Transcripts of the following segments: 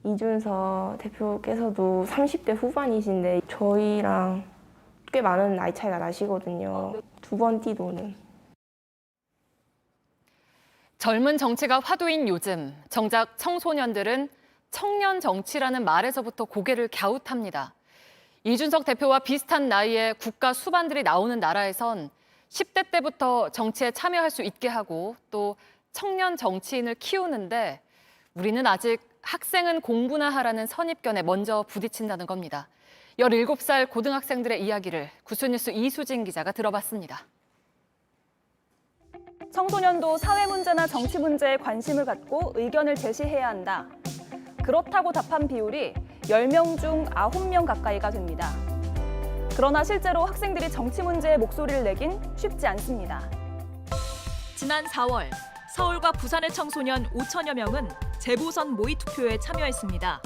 이준석 대표께서도 30대 후반이신데 저희랑 꽤 많은 나이 차이가 나시거든요. 두 번 뛰도는. 젊은 정치가 화두인 요즘, 정작 청소년들은 청년 정치라는 말에서부터 고개를 갸웃합니다. 이준석 대표와 비슷한 나이에 국가 수반들이 나오는 나라에선 10대 때부터 정치에 참여할 수 있게 하고 또 청년 정치인을 키우는데 우리는 아직 학생은 공부나 하라는 선입견에 먼저 부딪힌다는 겁니다. 17살 고등학생들의 이야기를 구스뉴스 이수진 기자가 들어봤습니다. 청소년도 사회 문제나 정치 문제에 관심을 갖고 의견을 제시해야 한다. 그렇다고 답한 비율이 10명 중 9명 가까이가 됩니다. 그러나 실제로 학생들이 정치 문제에 목소리를 내긴 쉽지 않습니다. 지난 4월 서울과 부산의 청소년 5천여 명은 재보선 모의투표에 참여했습니다.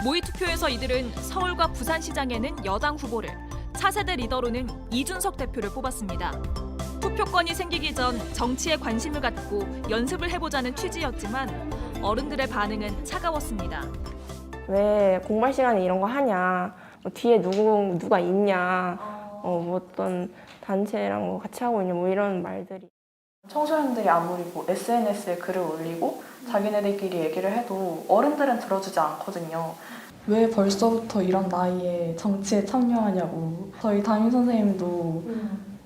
모의투표에서 이들은 서울과 부산시장에는 여당 후보를, 차세대 리더로는 이준석 대표를 뽑았습니다. 투표권이 생기기 전 정치에 관심을 갖고 연습을 해보자는 취지였지만 어른들의 반응은 차가웠습니다. 왜 공부할 시간에 이런 거 하냐, 뭐 뒤에 누가 있냐, 뭐 어떤 단체랑 뭐 같이 하고 있냐, 뭐 이런 말들이. 청소년들이 아무리 뭐 SNS에 글을 올리고 자기네들끼리 얘기를 해도 어른들은 들어주지 않거든요. 왜 벌써부터 이런 나이에 정치에 참여하냐고. 저희 담임 선생님도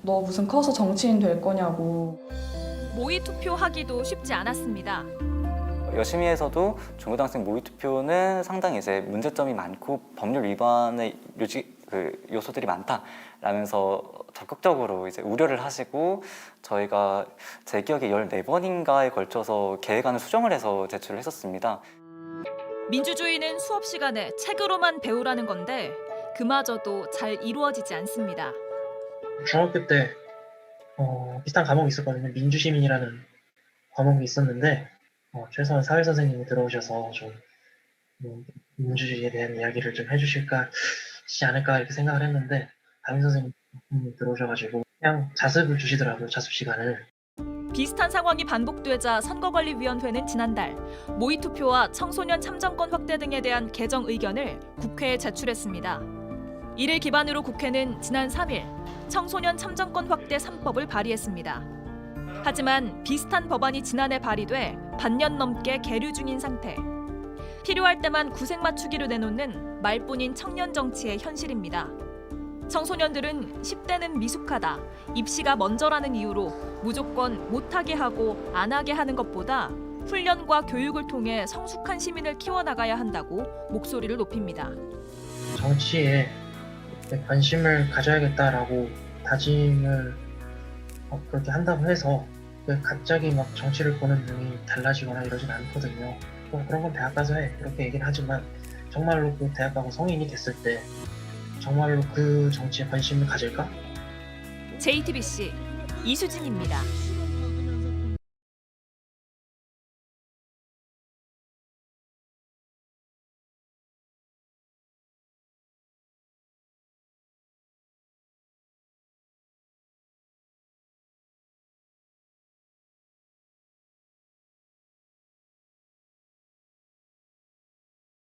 너 무슨 커서 정치인 될 거냐고. 모의투표하기도 쉽지 않았습니다. 열심히 해서도 중고등학생 모의투표는 상당히 이제 문제점이 많고 법률 위반의 요소들이 많다라면서 적극적으로 이제 우려를 하시고 저희가 제 기억에 14번인가에 걸쳐서 계획안을 수정을 해서 제출을 했었습니다. 민주주의는 수업 시간에 책으로만 배우라는 건데 그마저도 잘 이루어지지 않습니다. 중학교 때 비슷한 과목이 있었거든요. 민주시민이라는 과목이 있었는데 최소한 사회 선생님이 들어오셔서 좀 민주주의에 대한 이야기를 좀 해주실까 하지 않을까 이렇게 생각을 했는데 담임 선생님이 들어오셔가지고 그냥 자습을 주시더라고요. 자습 시간을. 비슷한 상황이 반복되자 선거관리위원회는 지난달 모의투표와 청소년 참정권 확대 등에 대한 개정 의견을 국회에 제출했습니다. 이를 기반으로 국회는 지난 3일 청소년 참정권 확대 3법을 발의했습니다. 하지만 비슷한 법안이 지난해 발의돼 반년 넘게 계류 중인 상태. 필요할 때만 구색 맞추기로 내놓는 말뿐인 청년 정치의 현실입니다. 청소년들은 10대는 미숙하다, 입시가 먼저라는 이유로 무조건 못하게 하고 안 하게 하는 것보다 훈련과 교육을 통해 성숙한 시민을 키워나가야 한다고 목소리를 높입니다. 정치에 관심을 가져야겠다라고 다짐을 그렇게 한다고 해서 갑자기 막 정치를 보는 눈이 달라지거나 이러진 않거든요. 그런 건 대학 가서 해 이렇게 얘기를 하지만 정말로 그 대학 가고 성인이 됐을 때 정말로 그 정치에 관심을 가질까? JTBC 이수진입니다.